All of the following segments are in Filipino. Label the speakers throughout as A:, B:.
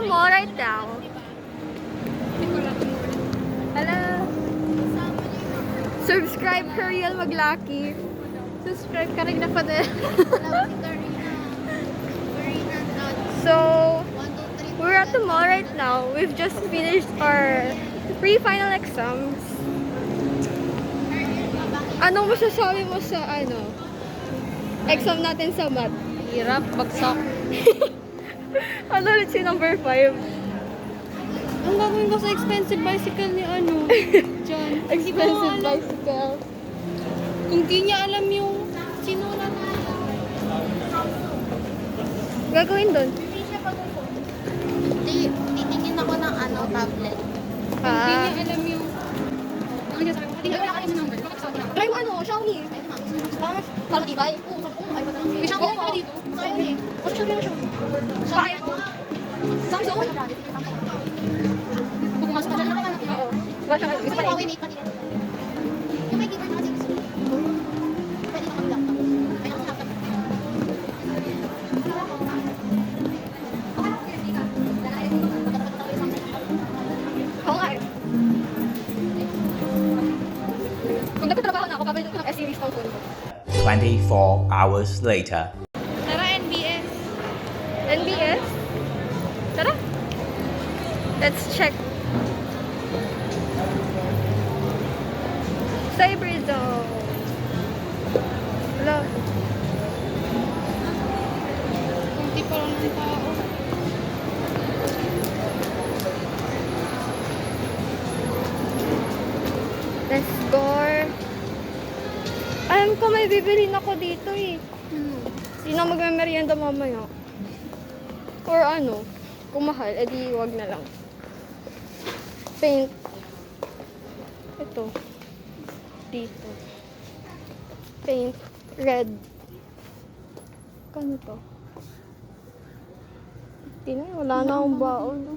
A: mall right now. Hello. Subscribe ka Real Maglaki. Subscribe ka rin na pa din. So, we're at the mall right now. We've just finished our pre-final exams. Anong masasabi mo sa exam natin sa math?
B: Hirap, bagsak.
A: Ano ulit si number 5?
B: Ang gagawin ko sa expensive bicycle ni John.
A: Expensive bicycle.
B: Kung di niya alam yung sinulat na.
A: Gagawin doon?
C: Hindi, titingin ako ng tablet.
B: Kung di niya alam yung... Ano niya sabi ko? Hindi niya alam yung number.
A: Try mo Xiaomi. Para matibay.
B: May siya ko dito.
A: Samsung?
C: Pumasok ka dyan naman.
A: Wala siyang isa pa rin.
C: Yung may keyboard na kasi gusto ko. Pwede na kami laptop. Ay, ako sa laptop.
A: Oo nga eh. Kung nagtatrabaho na ako, pabayad ko ng S-series ng phone ko.
D: 24 hours later.
B: Tara, NBS.
A: NBS? Tara. Let's check. Cyberzone. Wala.
B: Kunti pa lang ng tao.
A: Let's go. Alam ko may bibilhin ako dito eh. Sino magme-merienda mamaya? Or kung mahal, edi wag na lang. Paint. Ito. Dito. Paint. Red. Kano to? Tingnan, wala na akong baon.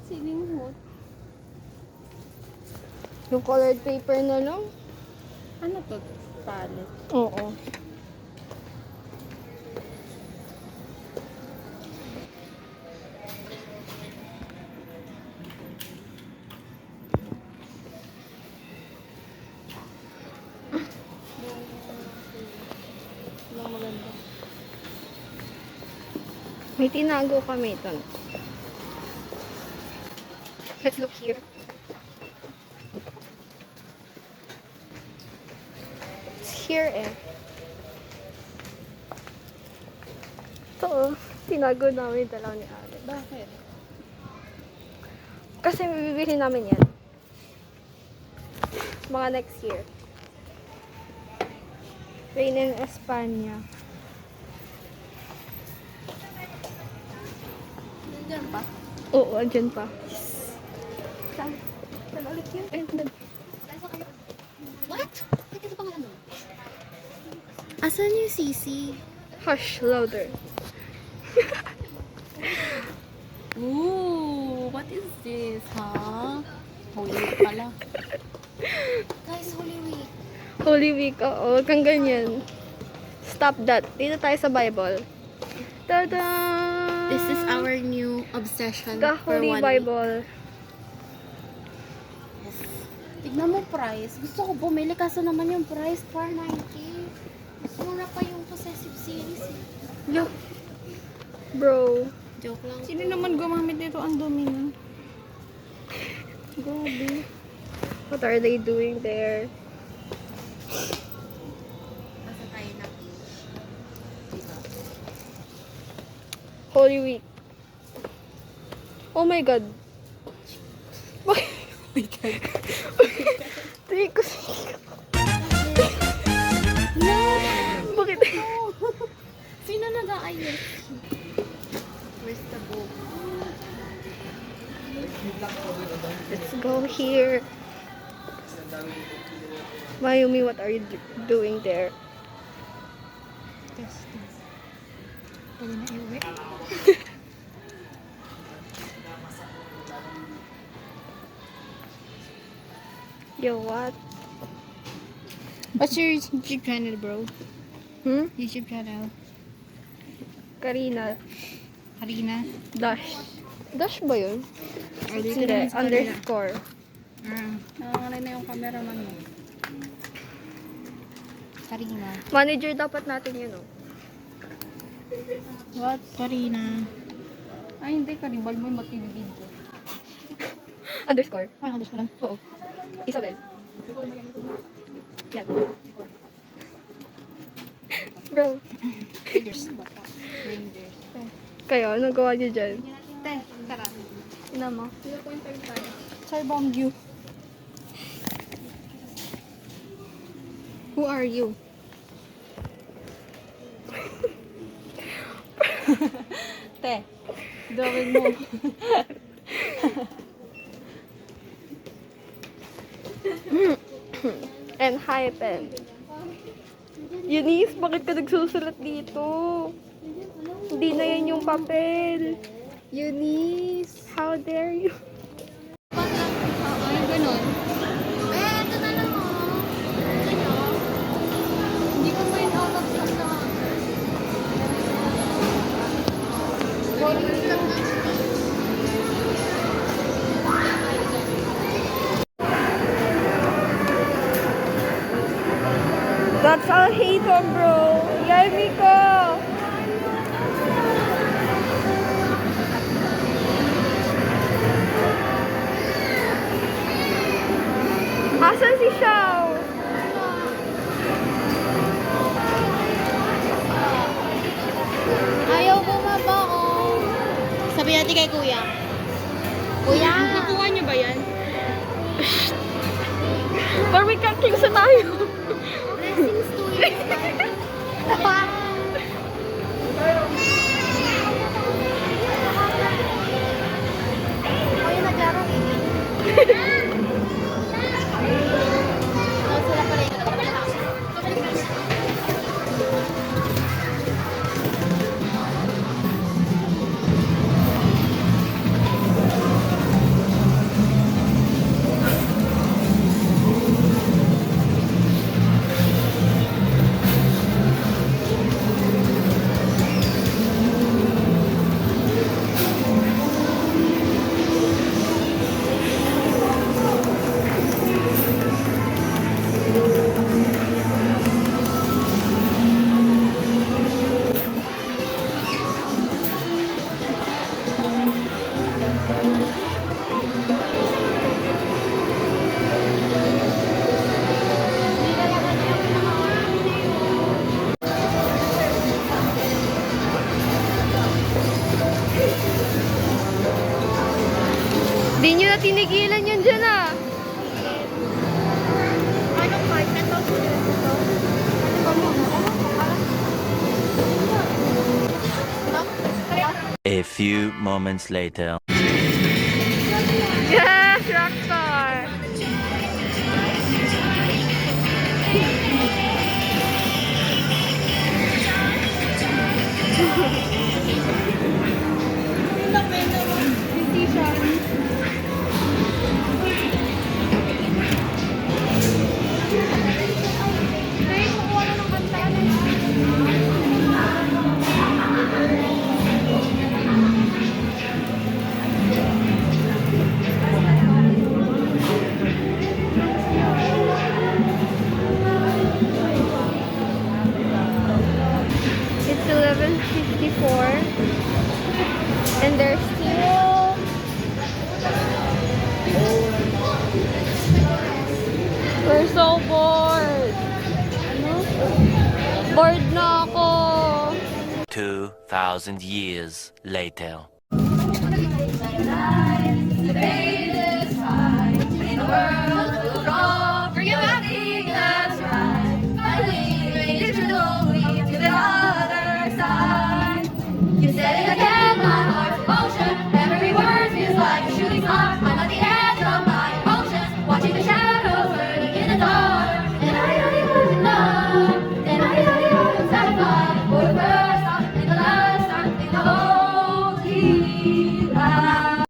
B: Siling hot.
A: Yung colored paper na lang.
B: Ano to? Palette.
A: Oo.
B: Walang maganda.
A: May tinago kami ito. Let's look here. It's here eh. Ito tinago namin yung dalaw ni Ate.
B: Bakit?
A: Kasi bibili namin yan. Mga next year. Rain in Espanya.
C: Nandiyan pa.
A: Oo, andyan pa. Saan ulit yun?
C: What? Bakit ito pangalan mo? Asan yung CC?
A: Hush, louder.
B: Ooh, what is this, huh? Holy pala.
C: Guys, Holy Week.
A: Holy Week, oo. Huwag kang ganyan. Stop that. Dito tayo sa Bible. Tada!
C: This is our new obsession
A: The
C: for
A: Holy
C: 1
A: Bible.
C: week. Tignan mo price. Gusto ko bumili kaso naman yung price for 90. Mas mura pa yung Possessive series.
A: Yo. Bro.
C: Joke lang.
B: Sino naman gumamit nito? Ang dumi na. Grabe.
A: What are they doing there?
C: Basta tayo na diba?
A: Holy Week. Oh my God. Bakit?
B: Oh my God.
A: Tingin ko Bakit?
C: Sino nag-aayos? Where's the book?
A: Let's go here. Mayumi, what are you doing there?
B: Testing. Pwede na iuwi.
A: Yo, what?
B: What's your YouTube channel, bro?
A: Hmm?
B: YouTube channel.
A: Karina.
B: Harina.
A: Dash. Dash ba yun?
B: Hindi
A: Hindi, underscore.
C: Nangangalay na yung cameraman mo.
B: Harina.
A: Manager dapat natin yun, oh.
B: What? Harina.
C: Ay, hindi. Karibal mo yung matibigid ko.
A: Underscore.
B: Ay, halos ko lang.
A: Oo. Isabel. Yan. Bro.
B: Rangers. Rangers.
A: Kayo, anong gawa niyo dyan?
B: Te, tara.
A: Ina mo.
B: Sir Bongyu. Who are you? Te, gawin mo.
A: And hypen. Eunice, bakit ka nagsusulat dito? Hindi na yan yung papel.
B: Eunice.
A: How dare you?
B: Ay, ganun.
C: Ito na lang oh. Hindi ko find out of stock na.
A: That's all hate on, bro. Yay, Miko! Asan si Xiao?
C: Ayaw bumaba oh. Sabi natin kay kuya. Kuya!
B: Nakuha niyo ba yan?
A: Pero may kaking sa tayo.
C: Blessings to you. Kuya, naglaro eh. Oh, sila pala yun.
A: Di nyo na tinigilan yun dyan ah.
C: Anong part na to?
D: A few moments later.
A: Yes, rockstar! It's 11:54 and there's still we're so bored. Bored na ako.
D: 2,000 years later.
E: You said it again, my heart's emotion. Every word feels like a shooting star. I'm at the edge of my emotions, watching the shadows burning in the dark. And I was in love, and I was satisfied for the first time and the last time in the holy life.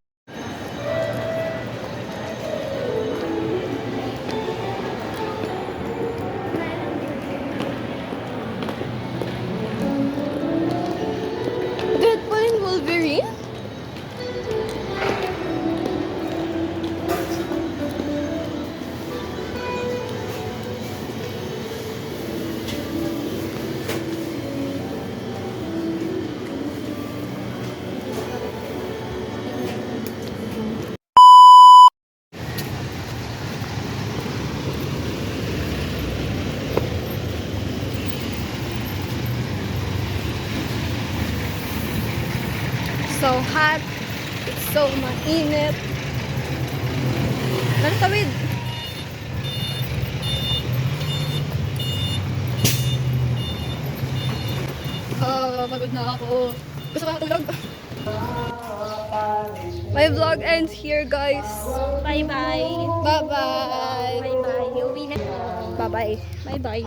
A: Deadpool and Wolverine. so hot. It's so mainit. Tawid. Pagod na ako. Gusto ko matulog. My vlog ends here, guys.
B: Bye-bye.
A: Bye-bye.
B: Bye-bye. Uwi na.
A: Bye-bye.
B: Bye-bye.